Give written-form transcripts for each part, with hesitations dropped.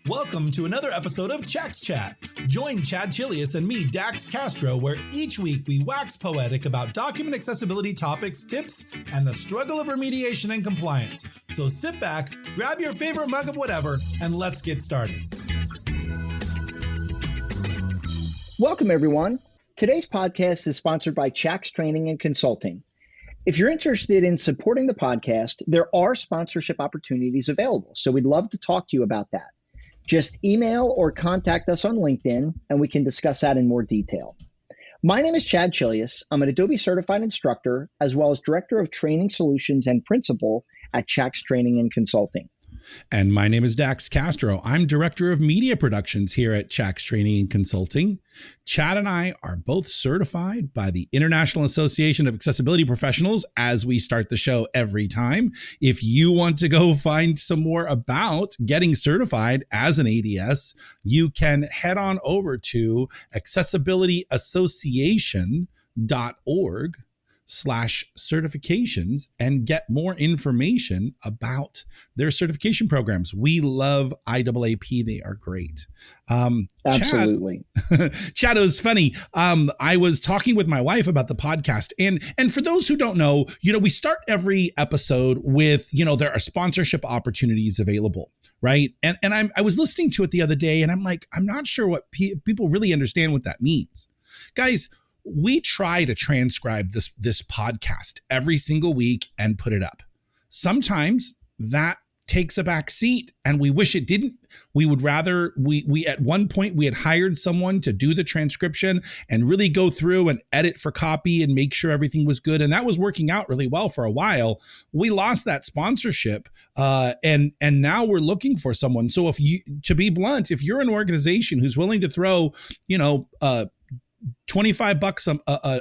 Welcome to another episode of Chad's Chat. Join Chad Chilius and me, Dax Castro, where each week we wax poetic about document accessibility topics, tips, and the struggle of remediation and compliance. So sit back, grab your favorite mug of whatever, and let's get started. Welcome, everyone. Today's podcast is sponsored by Chax Training and Consulting. If you're interested in supporting the podcast, there are sponsorship opportunities available, so we'd love to talk to you about that. Just email or contact us on LinkedIn, and we can discuss that in more detail. My name is Chad Chilius. I'm an Adobe certified instructor, as well as Director of Training Solutions and Principal at Chax Training and Consulting. And my name is Dax Castro. I'm Director of Media Productions here at Chax Training and Consulting. Chad and I are both certified by the International Association of Accessibility Professionals as we start the show every time. If you want to go find some more about getting certified as an ADS, you can head on over to accessibilityassociation.org/certifications and get more information about their certification programs. We love IAAP. They are great. Absolutely. Chad, it was funny. I was talking with my wife about the podcast, and for those who don't know, we start every episode with, there are sponsorship opportunities available, right? And I was listening to it the other day, and I'm like, I'm not sure what people really understand what that means. Guys, we try to transcribe this podcast every single week and put it up. Sometimes that takes a back seat, and we wish it didn't. We would rather, we at one point we had hired someone to do the transcription and really go through and edit for copy and make sure everything was good. And that was working out really well for a while. We lost that sponsorship, and now we're looking for someone. So to be blunt, if you're an organization who's willing to throw, $25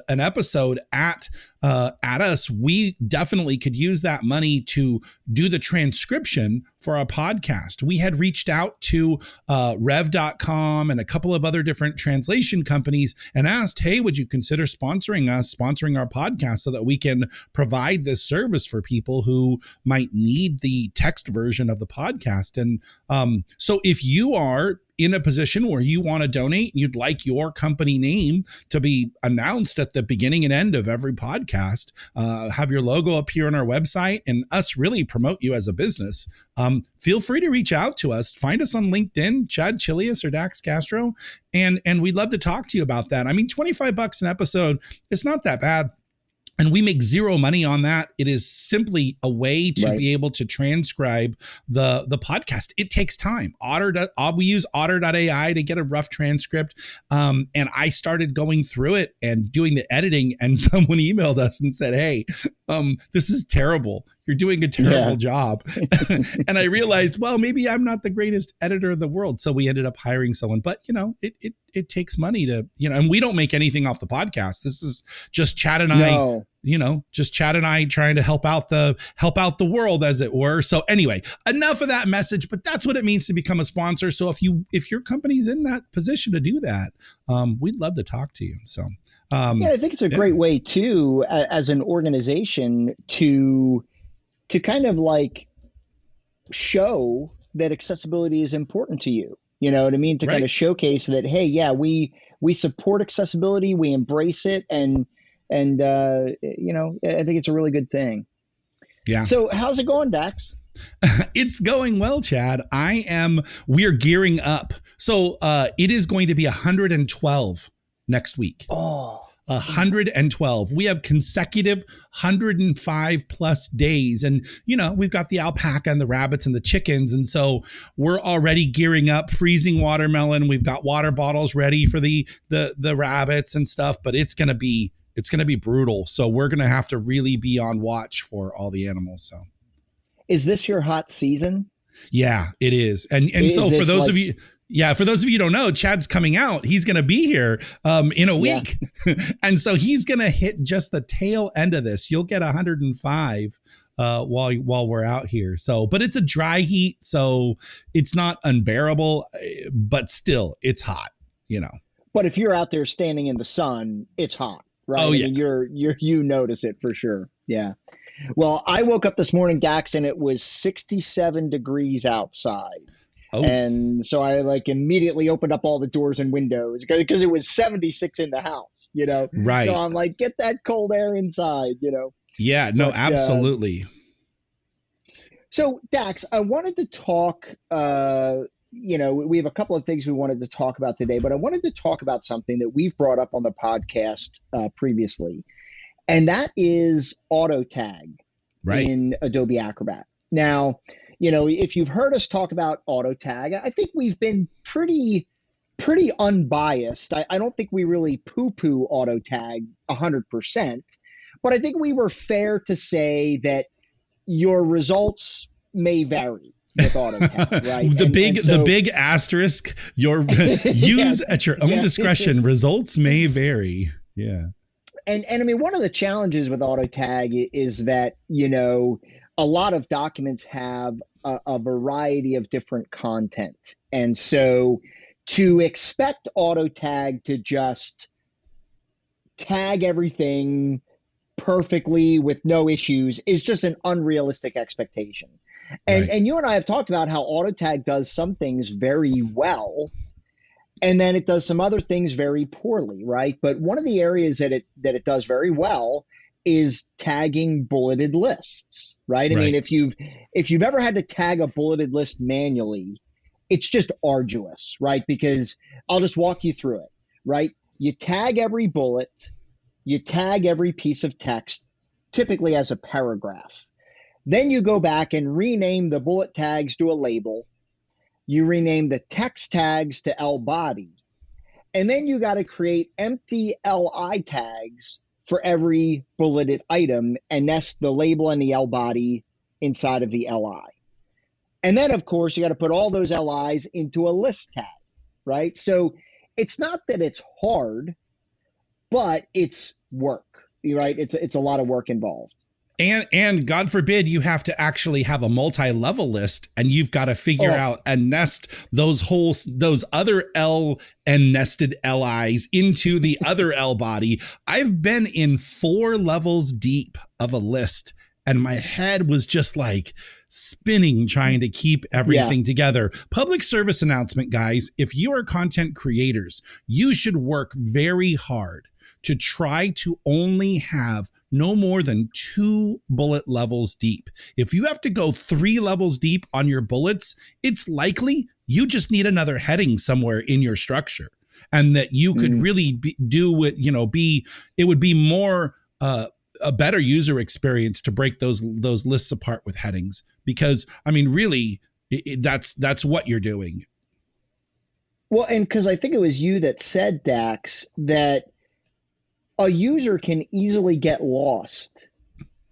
an episode at us, we definitely could use that money to do the transcription for our podcast. We had reached out to rev.com and a couple of other different translation companies and asked, hey, would you consider sponsoring our podcast so that we can provide this service for people who might need the text version of the podcast? And so if you are in a position where you want to donate, you'd like your company name to be announced at the beginning and end of every podcast, have your logo appear on our website, and us really promote you as a business, feel free to reach out to us. Find us on LinkedIn, Chad Chilius or Dax Castro, and we'd love to talk to you about that. I mean, $25 an episode, it's not that bad. And we make zero money on that. It is simply a way to be able to transcribe the podcast. It takes time. We use Otter.ai to get a rough transcript. And I started going through it and doing the editing, and someone emailed us and said, hey, this is terrible. You're doing a terrible job. And I realized, well, maybe I'm not the greatest editor in the world. So we ended up hiring someone. But, it takes money to, and we don't make anything off the podcast. This is just Chad and I, just Chad and I trying to help out the world, as it were. So anyway, enough of that message, but that's what it means to become a sponsor. So if your company's in that position to do that, we'd love to talk to you. So I think it's a great way too, as an organization, to kind of like show that accessibility is important to you. You know what I mean? To kind of showcase that, hey, we support accessibility, we embrace it, and I think it's a really good thing. Yeah. So how's it going, Dax? It's going well, Chad. We're gearing up. So it is going to be 112 next week. Oh. 112. We have consecutive 105 plus days. And, we've got the alpaca and the rabbits and the chickens. And so we're already gearing up, freezing watermelon. We've got water bottles ready for the rabbits and stuff, but it's going to be brutal. So we're going to have to really be on watch for all the animals. So is this your hot season? Yeah, it is. And so for those of you, for those of you who don't know, Chad's coming out. He's going to be here in a week. Yeah. And so he's going to hit just the tail end of this. You'll get 105 while we're out here. So, but it's a dry heat, so it's not unbearable, but still it's hot, But if you're out there standing in the sun, it's hot, right? Oh, yeah. I mean, you notice it for sure. Yeah. Well, I woke up this morning, Dax, and it was 67 degrees outside. Oh, And so I like immediately opened up all the doors and windows because it was 76 in the house, So right. I'm like, get that cold air inside. Yeah, no, But absolutely. so Dax, I wanted to talk, we have a couple of things we wanted to talk about today, but I wanted to talk about something that we've brought up on the podcast previously, and that is auto tag Right. in Adobe Acrobat. Now, if you've heard us talk about auto tag, I think we've been pretty unbiased. I don't think we really poo-poo auto tag 100%, but I think we were fair to say that your results may vary with auto tag, right? The big asterisk, your use at your own discretion, results may vary. Yeah. And I mean, one of the challenges with auto tag is that, a lot of documents have a variety of different content. And so to expect auto tag to just tag everything perfectly with no issues is just an unrealistic expectation. And Right. and you and I have talked about how auto tag does some things very well, and then it does some other things very poorly, right? But one of the areas that it does very well is tagging bulleted lists, right? I mean, Right. if you've ever had to tag a bulleted list manually, it's just arduous, right? Because I'll just walk you through it, right? You tag every bullet, you tag every piece of text, typically as a paragraph. Then you go back and rename the bullet tags to a label. You rename the text tags to L body. And then you got to create empty LI tags for every bulleted item and nest the label and the L body inside of the LI. And then, of course, you got to put all those LIs into a list tag, right? So it's not that it's hard, but it's work, right? It's a lot of work involved. And God forbid you have to actually have a multi-level list, and you've got to figure out and nest those other L and nested LIs into the other L body. I've been in 4 levels deep of a list, and my head was just like spinning trying to keep everything together. Public service announcement, guys. If you are content creators, you should work very hard to try to only have no more than 2 bullet levels deep. If you have to go 3 levels deep on your bullets, it's likely you just need another heading somewhere in your structure, and that you could really it would be more a better user experience to break those lists apart with headings, because I mean, really, that's what you're doing. Well, and because I think it was you that said, Dax, that a user can easily get lost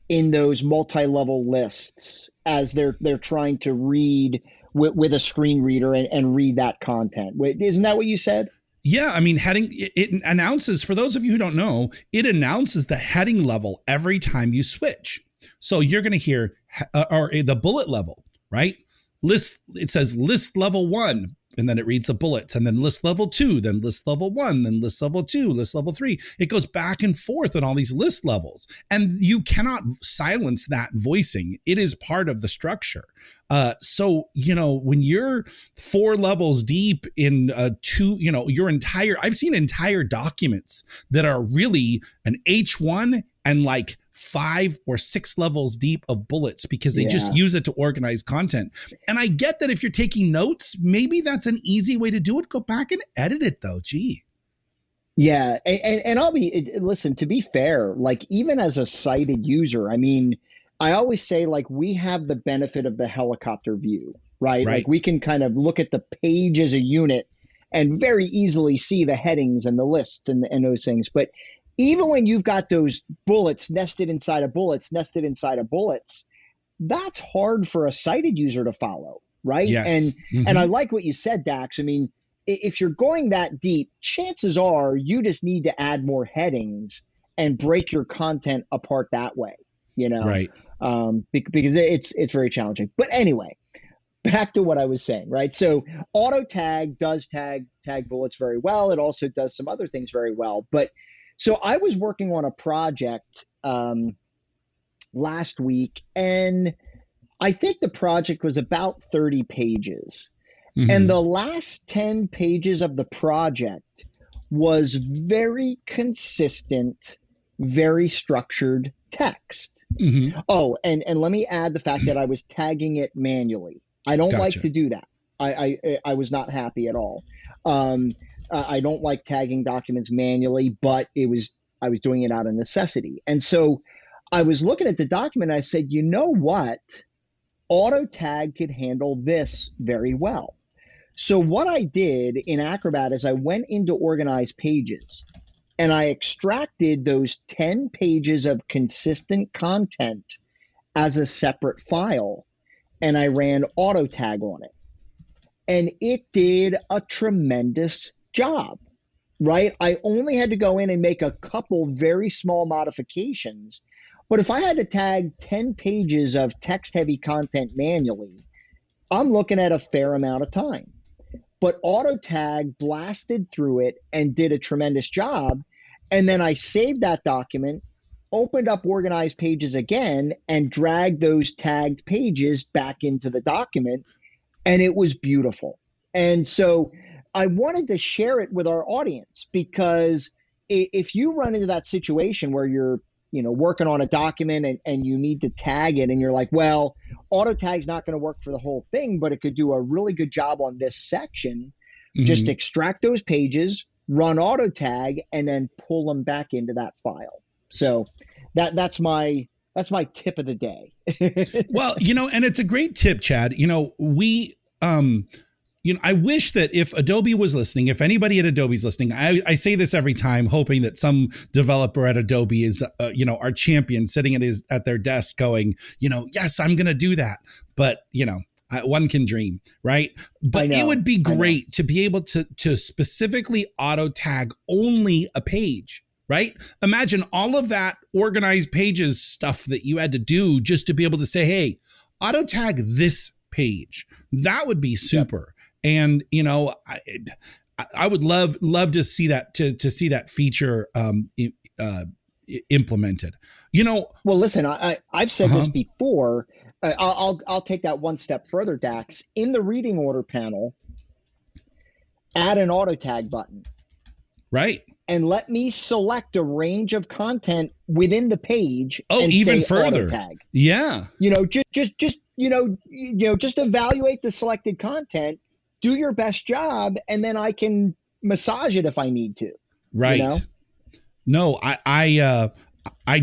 in those multi-level lists as they're trying to read with a screen reader and read that content. Isn't that what you said? Yeah, I mean, heading, it announces, for those of you who don't know, it announces the heading level every time you switch. So you're going to hear or the bullet level, right? It says list level 1, and then it reads the bullets, and then list level 2, then list level 1, then list level 2, list level 3. It goes back and forth on all these list levels, and you cannot silence that voicing. It is part of the structure. So, when you're 4 levels deep in I've seen entire documents that are really an H1 and like 5 or 6 levels deep of bullets, because they just use it to organize content. And I get that if you're taking notes, maybe that's an easy way to do it. Go back and edit it though. Gee. Yeah. And listen, to be fair, like even as a sighted user, I mean, I always say, like, we have the benefit of the helicopter view, right? Like we can kind of look at the page as a unit and very easily see the headings and the lists and those things. But even when you've got those bullets nested inside of bullets, that's hard for a sighted user to follow, right? Yes. And I like what you said, Dax. I mean, if you're going that deep, chances are you just need to add more headings and break your content apart that way, Right. Because it's very challenging. But anyway, back to what I was saying, right? So auto tag does tag bullets very well. It also does some other things very well. But so I was working on a project last week, and I think the project was about 30 pages. And the last 10 pages of the project was very consistent, very structured text. Oh, and let me add the fact that I was tagging it manually. I don't like to do that. I was not happy at all. I don't like tagging documents manually, but I was doing it out of necessity. And so I was looking at the document and I said, you know what? Auto tag could handle this very well. So what I did in Acrobat is I went into Organize Pages and I extracted those 10 pages of consistent content as a separate file, and I ran auto tag on it. And it did a tremendous job, right? I only had to go in and make a couple very small modifications. But if I had to tag 10 pages of text-heavy content manually, I'm looking at a fair amount of time. But auto tag blasted through it and did a tremendous job. And then I saved that document, opened up Organized Pages again, and dragged those tagged pages back into the document. And it was beautiful. And so I wanted to share it with our audience, because if you run into that situation where you're working on a document and you need to tag it and you're like, well, auto tag's not going to work for the whole thing, but it could do a really good job on this section. Just extract those pages, run auto tag, and then pull them back into that file. So that's my tip of the day. Well, and it's a great tip, Chad. I wish that if Adobe was listening, if anybody at Adobe is listening, I say this every time, hoping that some developer at Adobe is, our champion sitting at their desk going, yes, I'm going to do that. But, one can dream, right? But it would be great to be able to specifically auto tag only a page, right? Imagine all of that Organized Pages stuff that you had to do just to be able to say, hey, auto tag this page. That would be super. Yep. And, I would love to see that, to see that feature implemented, Well, listen, I've said this before. I'll take that one step further, Dax. In the reading order panel, add an auto tag button. Right. And let me select a range of content within the page. Oh, and even say further. Auto tag. Yeah. Just evaluate the selected content, do your best job, and then I can massage it if I need to. Right. No, I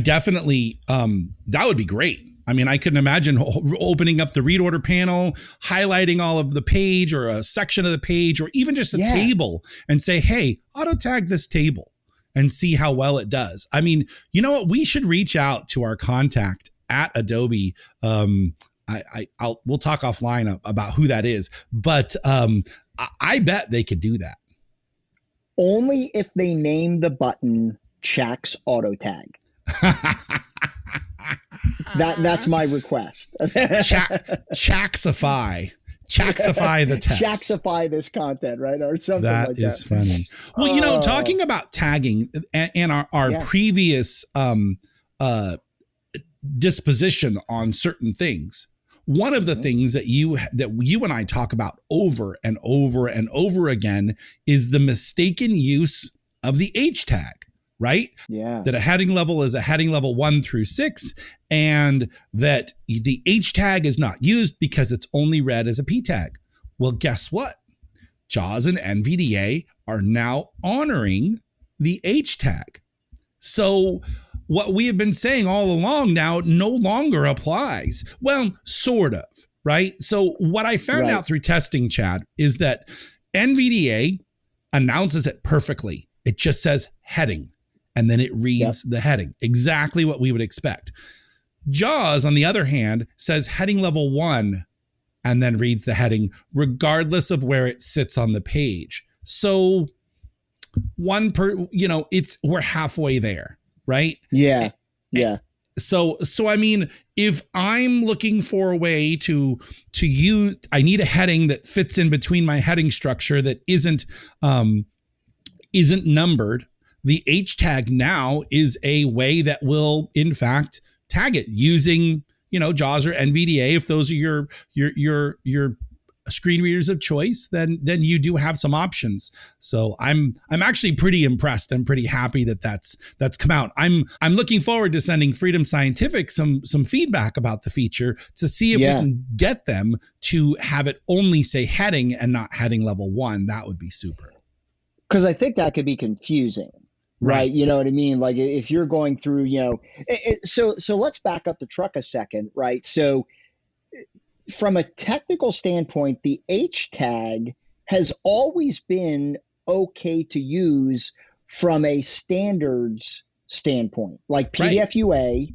definitely, that would be great. I mean, I couldn't imagine opening up the read order panel, highlighting all of the page or a section of the page, or even just a table, and say, hey, auto tag this table and see how well it does. I mean, you know what? We should reach out to our contact at Adobe. We'll talk offline about who that is, but I bet they could do that. Only if they name the button Chax Auto Tag. That's my request. Chaxify the text. Chaxify this content, right? Or something like that. That is funny. Well, talking about tagging and our previous disposition on certain things. One of the things that you and I talk about over and over and over again is the mistaken use of the H tag, right? Yeah. That a heading level is a heading level 1 through 6, and that the H tag is not used because it's only read as a P tag. Well, guess what? JAWS and NVDA are now honoring the H tag. So what we have been saying all along now no longer applies. Well, sort of, right? So what I found out through testing, Chad, is that NVDA announces it perfectly. It just says heading, and then it reads the heading, exactly what we would expect. JAWS, on the other hand, says heading level 1, and then reads the heading regardless of where it sits on the page. So we're halfway there. Right? Yeah. Yeah. So I mean, if I'm looking for a way to use, I need a heading that fits in between my heading structure that isn't numbered. The H tag now is a way that will, in fact, tag it using, JAWS or NVDA, if those are your screen readers of choice, then you do have some options. So I'm actually pretty impressed. I'm pretty happy that that's come out. I'm looking forward to sending Freedom Scientific some feedback about the feature to see if we can get them to have it only say heading and not heading level 1. That would be super. Because I think that could be confusing. Right. You know what I mean? Like if you're going through, so let's back up the truck a second. Right. So from a technical standpoint, the H tag has always been okay to use from a standards standpoint. Like PDF UA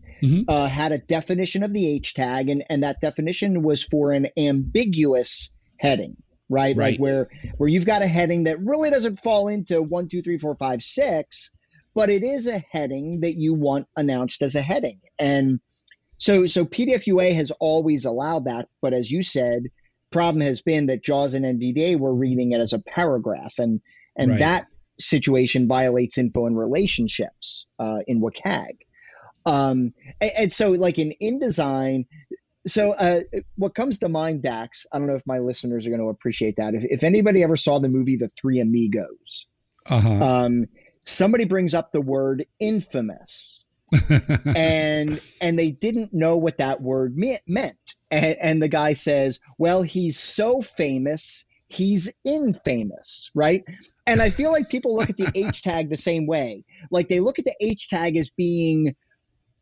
had a definition of the H tag, and that definition was for an ambiguous heading. Right. Like where you've got a heading that really doesn't fall into 1, 2, 3, 4, 5, 6, but it is a heading that you want announced as a heading. And so PDF UA has always allowed that. But as you said, problem has been that JAWS and Nvda were reading it as a paragraph. And that situation violates info and relationships in WCAG. And so like in InDesign, so what comes to mind, Dax, I don't know if my listeners are going to appreciate that. If anybody ever saw the movie The Three Amigos, somebody brings up the word infamous and they didn't know what that word meant. And the guy says, well, he's so famous, he's infamous, right? And I feel like people look at the H tag the same way. Like they look at the H tag as being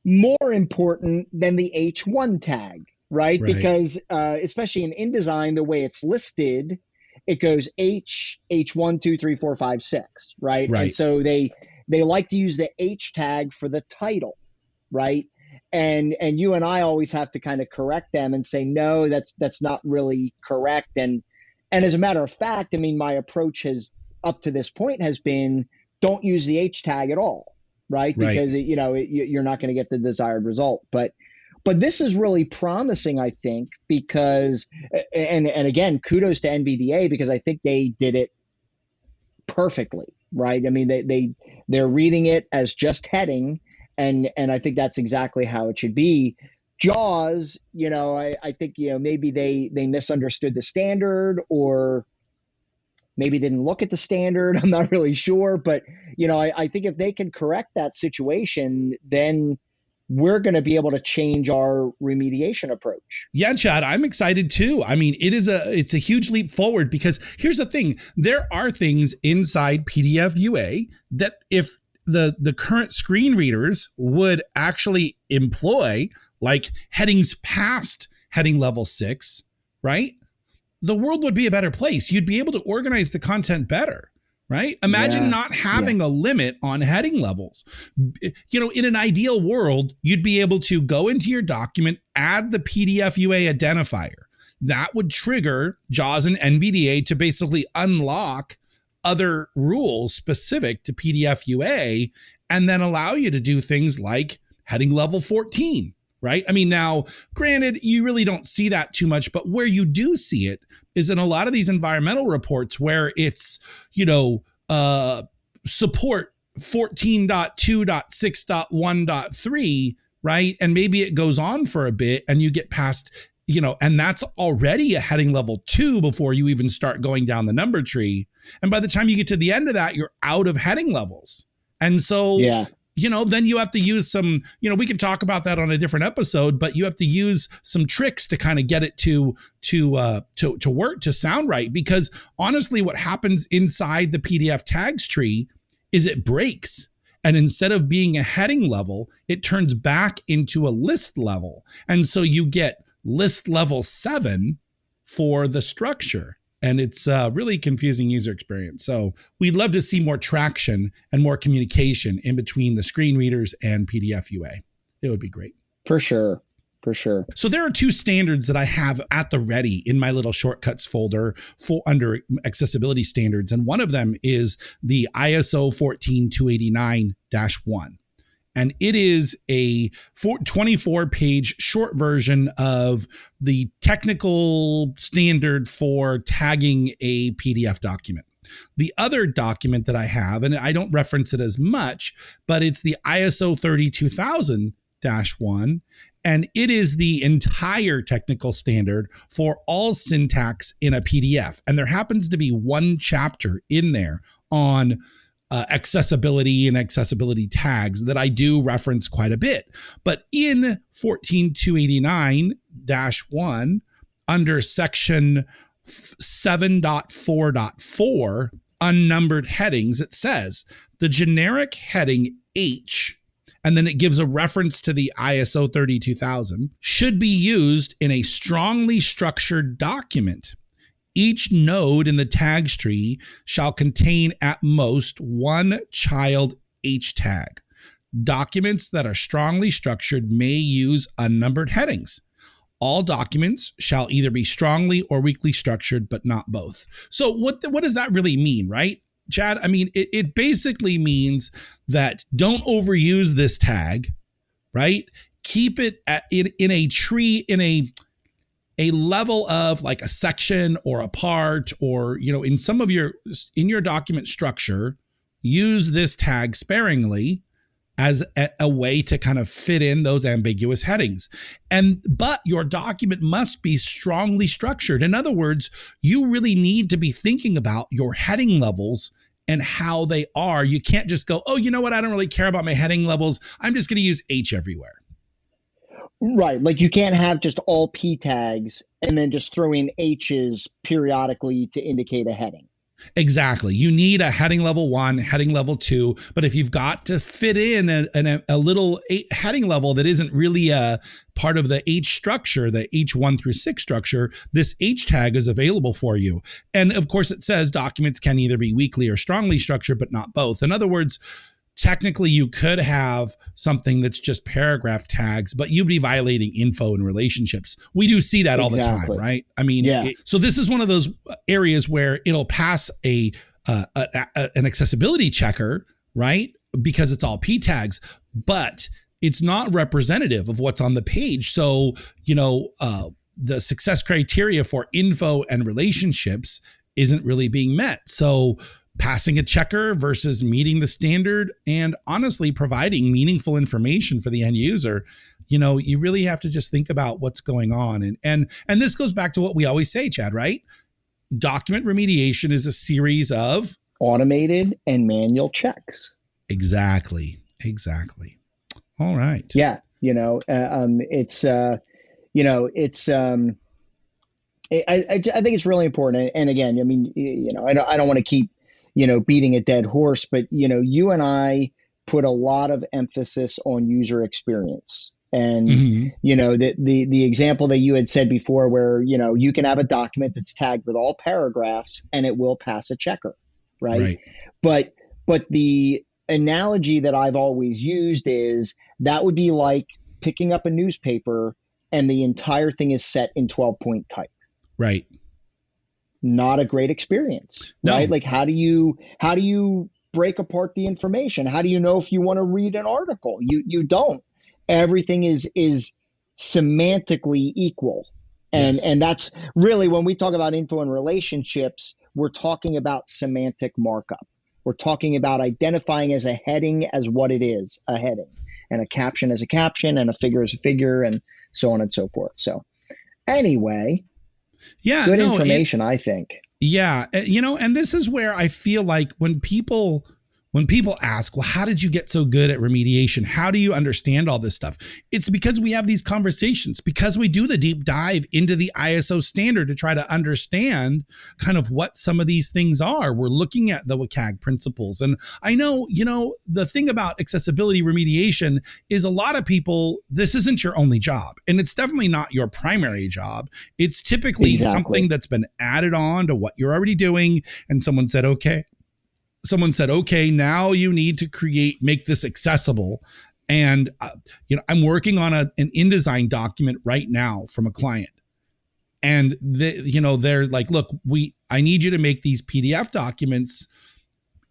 more important than the H1 tag, right? Because especially in InDesign, the way it's listed, it goes H1, 2, 3, 4, 5, 6, right? And so they like to use the H tag for the title, right? And you and I always have to kind of correct them and say, no, that's not really correct. And as a matter of fact, I mean, my approach has up to this point has been don't use the H tag at all. Right. Because, you're not going to get the desired result. But this is really promising, I think, because and again, kudos to Nvda, because I think they did it perfectly. Right. I mean, they're reading it as just heading. And I think that's exactly how it should be. JAWS, I think, maybe they misunderstood the standard or maybe didn't look at the standard. I'm not really sure. But, I think if they can correct that situation, then we're going to be able to change our remediation approach. Yeah, Chad, I'm excited too. I mean, it's a huge leap forward because here's the thing. There are things inside PDF UA that if the current screen readers would actually employ, like headings past heading level 6, right? The world would be a better place. You'd be able to organize the content better, right? Imagine not having a limit on heading levels. In an ideal world, you'd be able to go into your document, add the PDF UA identifier. That would trigger JAWS and Nvda to basically unlock other rules specific to PDF UA and then allow you to do things like heading level 14. Right. I mean, now, granted, you really don't see that too much, but where you do see it is in a lot of these environmental reports where it's, support 14.2.6.1.3. Right. And maybe it goes on for a bit and you get past, and that's already a heading level 2 before you even start going down the number tree. And by the time you get to the end of that, you're out of heading levels. And so, then you have to use some, we can talk about that on a different episode, but you have to use some tricks to kind of get it to work, to sound right. Because honestly, what happens inside the PDF tags tree is it breaks. And instead of being a heading level, it turns back into a list level. And so you get list level 7 for the structure. And it's a really confusing user experience. So we'd love to see more traction and more communication in between the screen readers and PDF UA. It would be great. For sure. So there are 2 standards that I have at the ready in my little shortcuts folder for under accessibility standards. And one of them is the ISO 14289-1. And it is a 24-page short version of the technical standard for tagging a PDF document. The other document that I have, and I don't reference it as much, but it's the ISO 32000-1. And it is the entire technical standard for all syntax in a PDF. And there happens to be one chapter in there on accessibility and accessibility tags that I do reference quite a bit. But in 14289-1, under section 7.4.4, unnumbered headings, it says the generic heading H, and then it gives a reference to the ISO 32000, should be used in a strongly structured document. Each node in the tags tree shall contain at most one child H tag. Documents that are strongly structured may use unnumbered headings. All documents shall either be strongly or weakly structured, but not both. So what does that really mean, right, Chad? I mean, it basically means that don't overuse this tag, right? Keep it in a tree, in a level of like a section or a part, or, in some of your document structure, use this tag sparingly as a way to kind of fit in those ambiguous headings. But your document must be strongly structured. In other words, you really need to be thinking about your heading levels and how they are. You can't just go, oh, you know what? I don't really care about my heading levels. I'm just going to use H everywhere. Right. Like you can't have just all P tags and then just throw in H's periodically to indicate a heading. Exactly. You need a heading level 1, heading level 2. But if you've got to fit in a little heading level that isn't really a part of the H structure, the H1 through 6 structure, this H tag is available for you. And of course, it says documents can either be weakly or strongly structured, but not both. In other words, technically, you could have something that's just paragraph tags, but you'd be violating info and relationships. We do see that all the time, right? I mean, so this is one of those areas where it'll pass an accessibility checker, right? Because it's all P tags, but it's not representative of what's on the page. So, the success criteria for info and relationships isn't really being met. So passing a checker versus meeting the standard and honestly providing meaningful information for the end user, you really have to just think about what's going on. And this goes back to what we always say, Chad, right? Document remediation is a series of automated and manual checks. Exactly. All right. Yeah. I think it's really important. And again, I mean, I don't want to keep, beating a dead horse, but, you and I put a lot of emphasis on user experience. And, the example that you had said before where, you can have a document that's tagged with all paragraphs and it will pass a checker, right? But the analogy that I've always used is that would be like picking up a newspaper and the entire thing is set in 12-point type. Right. Not a great experience, right? Like how do you break apart the information? How do you know if you want to read an article? You don't. Everything is semantically equal. And that's really when we talk about info and relationships, we're talking about semantic markup. We're talking about identifying as a heading as what it is, a heading, and a caption as a caption, and a figure as a figure, and so on and so forth. So anyway, good information, I think. Yeah. And this is where I feel like when people ask, well, how did you get so good at remediation? How do you understand all this stuff? It's because we have these conversations, because we do the deep dive into the ISO standard to try to understand kind of what some of these things are. We're looking at the WCAG principles. And I know, the thing about accessibility remediation is a lot of people, this isn't your only job. And it's definitely not your primary job. It's typically something that's been added on to what you're already doing. And someone said, okay, now you need to make this accessible. And, I'm working on an InDesign document right now from a client. And they're like, look, I need you to make these PDF documents,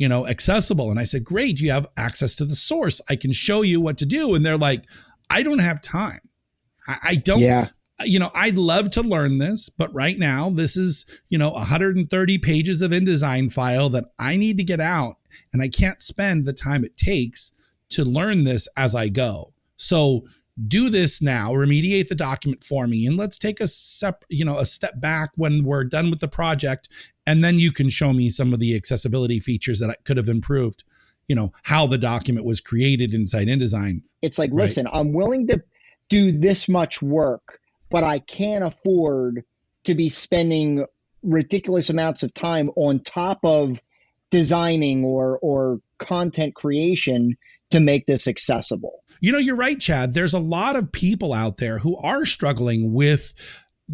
accessible. And I said, great. You have access to the source. I can show you what to do. And they're like, I don't have time. I don't. Yeah. I'd love to learn this, but right now this is, 130 pages of InDesign file that I need to get out, and I can't spend the time it takes to learn this as I go. So do this now, remediate the document for me, and let's take a step back when we're done with the project, and then you can show me some of the accessibility features that I could have improved, how the document was created inside InDesign. It's like, listen, I'm willing to do this much work, but I can't afford to be spending ridiculous amounts of time on top of designing or content creation to make this accessible. You're right, Chad. There's a lot of people out there who are struggling with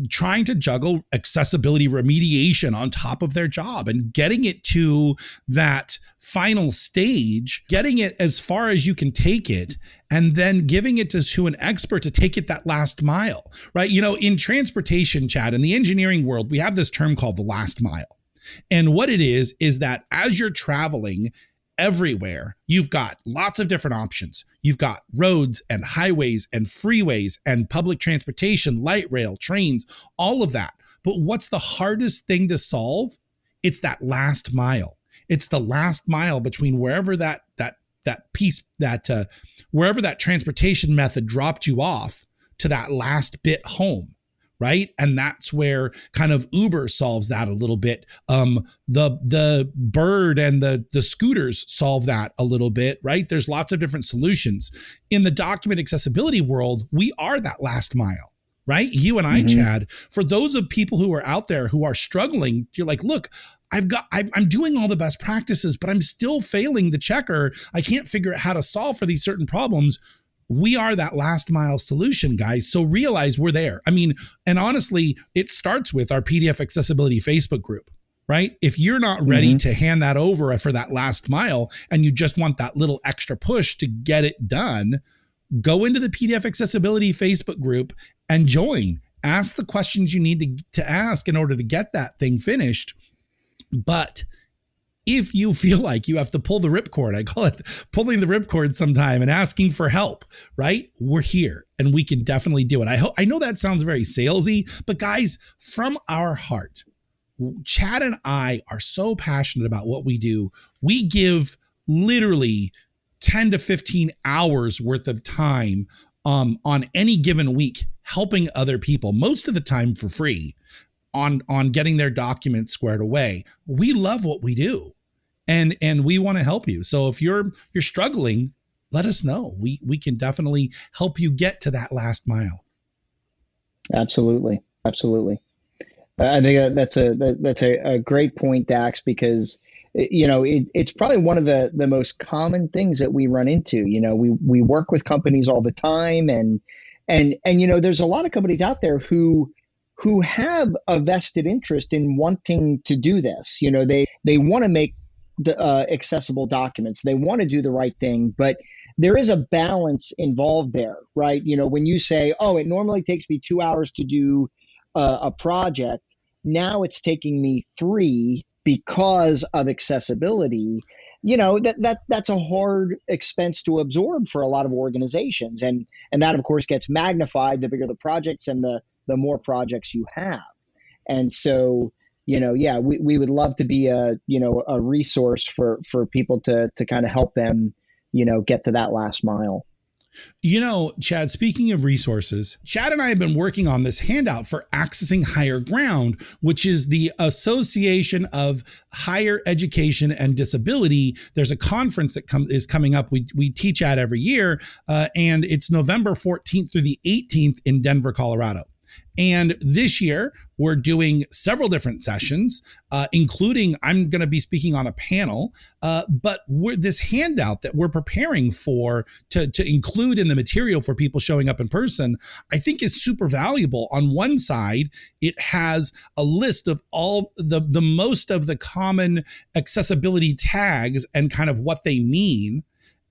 trying to juggle accessibility remediation on top of their job and getting it to that final stage, getting it as far as you can take it, and then giving it to an expert to take it that last mile, right? In transportation, Chad, in the engineering world, we have this term called the last mile. And what it is that as you're traveling everywhere, you've got lots of different options. You've got roads and highways and freeways and public transportation, light rail, trains, all of that. But what's the hardest thing to solve? It's that last mile. It's the last mile between wherever that piece, wherever that transportation method dropped you off to that last bit home. Right. And that's where kind of Uber solves that a little bit. The Bird and the scooters solve that a little bit. Right. There's lots of different solutions. In the document accessibility world, we are that last mile. Right. You and I, Chad, for those of people who are out there who are struggling, you're like, look, I'm doing all the best practices, but I'm still failing the checker. I can't figure out how to solve for these certain problems. We are that last mile solution, guys. So realize we're there. And honestly, it starts with our PDF accessibility Facebook group, right? If you're not ready to hand that over for that last mile and you just want that little extra push to get it done, go into the PDF accessibility Facebook group and join. Ask the questions you need to ask in order to get that thing finished. But if you feel like you have to pull the ripcord, I call it pulling the ripcord sometime and asking for help, right? We're here and we can definitely do it. I know that sounds very salesy, but guys, from our heart, Chad and I are so passionate about what we do. We give literally 10 to 15 hours worth of time on any given week, helping other people, most of the time for free, on getting their documents squared away. We love what we do. And we want to help you. So if you're struggling, let us know. We can definitely help you get to that last mile. Absolutely. I think that's a great point, Dax, because it's probably one of the most common things that we run into. We work with companies all the time, and there's a lot of companies out there who have a vested interest in wanting to do this. They want to make accessible documents. They want to do the right thing, but there is a balance involved there, right? When you say, oh, it normally takes me 2 hours to do a project, now it's taking me 3 because of accessibility. That's a hard expense to absorb for a lot of organizations, and that of course gets magnified the bigger the projects and the more projects you have. And so we would love to be a resource for people to kind of help them, get to that last mile. Chad, speaking of resources, Chad and I have been working on this handout for Accessing Higher Ground, which is the Association of Higher Education and Disability. There's a conference that is coming up. We teach at every year, and it's November 14th through the 18th in Denver, Colorado. And this year, we're doing several different sessions, including I'm going to be speaking on a panel. But this handout that we're preparing for to include in the material for people showing up in person, I think is super valuable. On one side, it has a list of all the most of the common accessibility tags and kind of what they mean.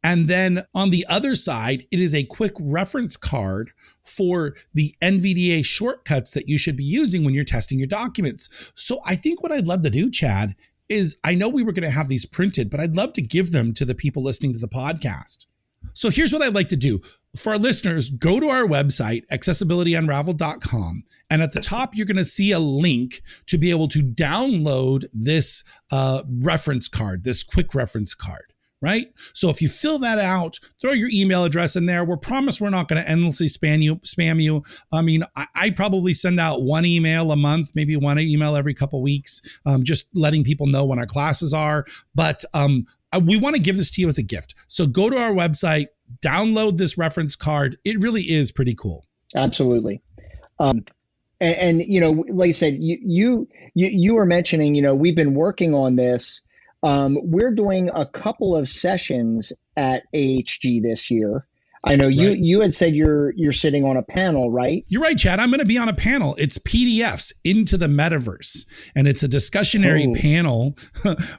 And then on the other side, it is a quick reference card for the Nvda shortcuts that you should be using when you're testing your documents. So I think what I'd love to do, Chad, is I know we were going to have these printed, but I'd love to give them to the people listening to the podcast. So here's what I'd like to do. For our listeners, go to our website, accessibilityunraveled.com. And at the top, you're going to see a link to be able to download this reference card, this quick reference card. right? So if you fill that out, throw your email address in there. We're promised we're not going to endlessly spam you. I mean, I probably send out one email a month, maybe one email every couple of weeks, just letting people know when our classes are. But we want to give this to you as a gift. So go to our website, download this reference card. It really is pretty cool. Absolutely. And you know, like I said, you were mentioning, you know, we've been working on this. We're doing a couple of sessions at AHG this year. I know you had said you're sitting on a panel, right? You're right, Chad. I'm going to be on a panel. It's PDFs into the metaverse, and it's a discussionary panel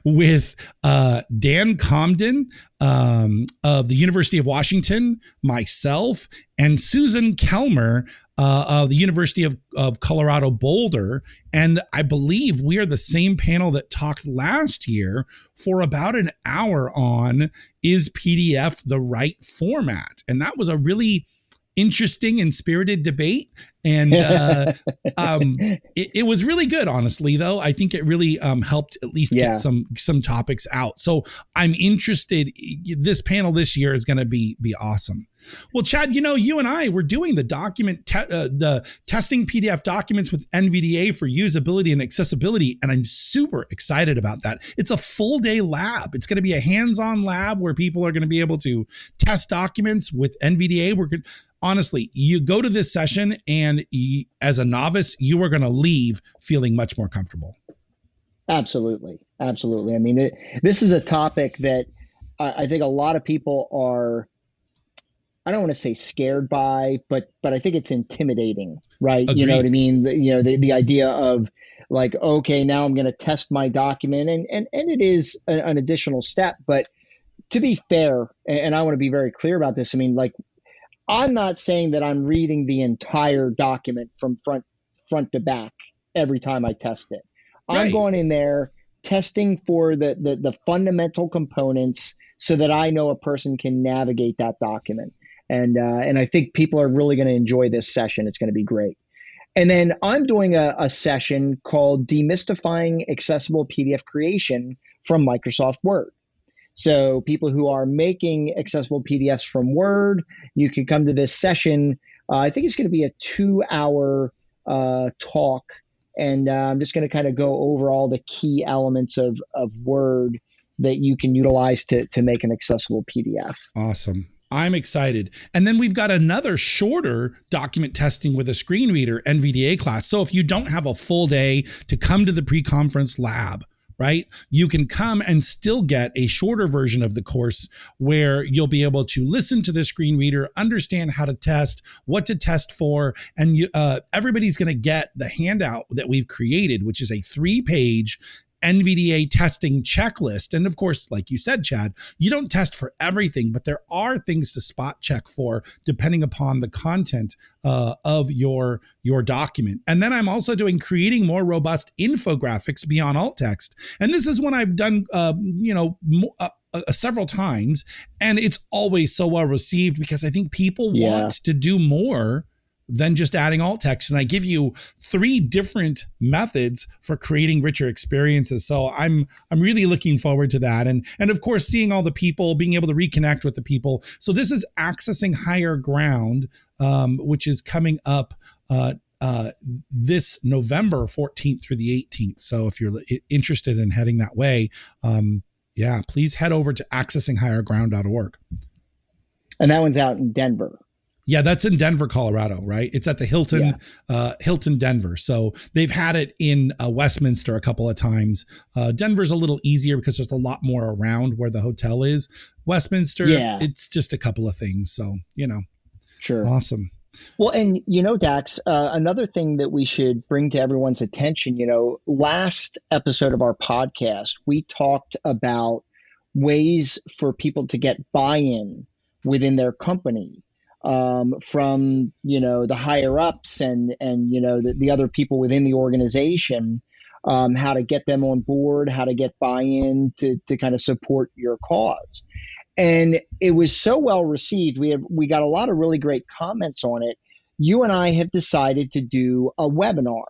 with Dan Comden of the University of Washington, myself, and Susan Kelmer of the University of Colorado Boulder. And I believe we are the same panel that talked last year for about an hour on, is PDF the right format? And that was a really interesting and spirited debate. And it was really good, honestly, though. I think it really helped at least get some topics out. So I'm interested. This panel this year is going to be awesome. Well, Chad, you know, you and I were doing the the testing PDF documents with Nvda for usability and accessibility, and I'm super excited about that. It's a full day lab. It's going to be a hands-on lab where people are going to be able to test documents with Nvda. Honestly, you go to this session and as a novice, you are going to leave feeling much more comfortable. Absolutely. Absolutely. I mean, this is a topic that I think a lot of people are, I don't want to say scared by, but I think it's intimidating, right? Agreed. You know what I mean? The idea of like, okay, now I'm going to test my document, and it is an additional step. But to be fair, and I want to be very clear about this, I mean, like, I'm not saying that I'm reading the entire document from front to back every time I test it. Right. I'm going in there testing for the fundamental components so that I know a person can navigate that document. And I think people are really going to enjoy this session. It's going to be great. And then I'm doing a session called Demystifying Accessible PDF Creation from Microsoft Word. So people who are making accessible PDFs from Word, you can come to this session. I think it's going to be a 2-hour talk. And I'm just going to kind of go over all the key elements of Word that you can utilize to make an accessible PDF. Awesome. I'm excited. And then we've got another shorter document testing with a screen reader Nvda class. So if you don't have a full day to come to the pre-conference lab, right, you can come and still get a shorter version of the course where you'll be able to listen to the screen reader, understand how to test, what to test for, and everybody's going to get the handout that we've created, which is a 3-page Nvda testing checklist. And of course, like you said, Chad, you don't test for everything, but there are things to spot check for depending upon the content of your document. And then I'm also doing creating more robust infographics beyond alt text. And this is one I've done, several times, and it's always so well received because I think people want to do more than just adding alt text. And I give you 3 different methods for creating richer experiences. So I'm really looking forward to that. And of course, seeing all the people, being able to reconnect with the people. So this is Accessing Higher Ground, which is coming up this November 14th through the 18th. So if you're interested in heading that way, please head over to accessinghigherground.org. And that one's out in Denver. Yeah, that's in Denver, Colorado, right? It's at the Hilton Denver. So they've had it in Westminster a couple of times. Denver's a little easier because there's a lot more around where the hotel is. Westminster, it's just a couple of things. So, Sure. Awesome. Well, and Dax, another thing that we should bring to everyone's attention, last episode of our podcast, we talked about ways for people to get buy-in within their company. From, the higher ups and the other people within the organization, how to get them on board, how to get buy-in to kind of support your cause. And it was so well received. We got a lot of really great comments on it. You and I have decided to do a webinar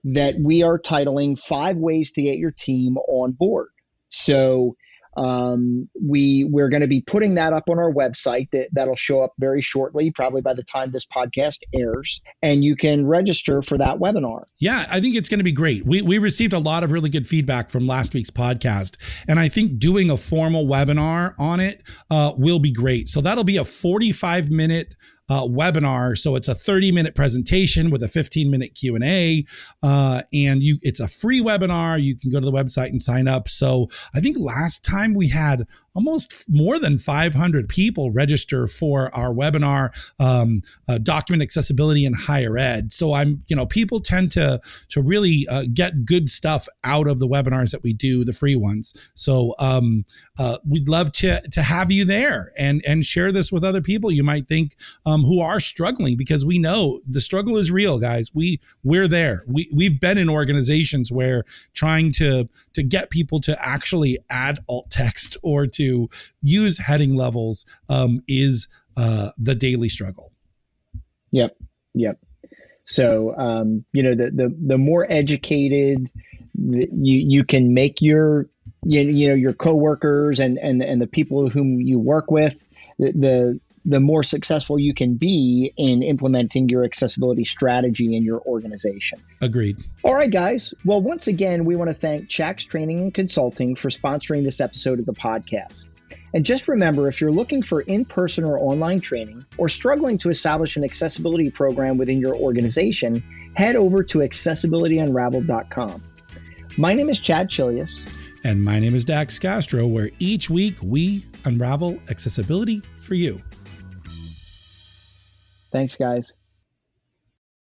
that we are titling 5 Ways to Get Your Team on Board. So We're going to be putting that up on our website. That'll show up very shortly, probably by the time this podcast airs, and you can register for that webinar. Yeah, I think it's going to be great. We received a lot of really good feedback from last week's podcast, and I think doing a formal webinar on it will be great. So that'll be a 45-minute webinar. So it's a 30-minute presentation with a 15-minute Q&A, and it's a free webinar. You can go to the website and sign up. So I think last time we had almost more than 500 people register for our webinar, document accessibility in higher ed. So people tend to really get good stuff out of the webinars that we do, the free ones. So we'd love to have you there and share this with other people you might think who are struggling, because we know the struggle is real, guys. We're there. We've been in organizations where trying to get people to actually add alt text or to use heading levels is the daily struggle. Yep. So the more educated you can make your your coworkers and the people whom you work with, the more successful you can be in implementing your accessibility strategy in your organization. Agreed. All right, guys. Well, once again, we want to thank Chax Training and Consulting for sponsoring this episode of the podcast. And just remember, if you're looking for in-person or online training or struggling to establish an accessibility program within your organization, head over to accessibilityunraveled.com. My name is Chad Chilius. And my name is Dax Castro, where each week we unravel accessibility for you. Thanks, guys.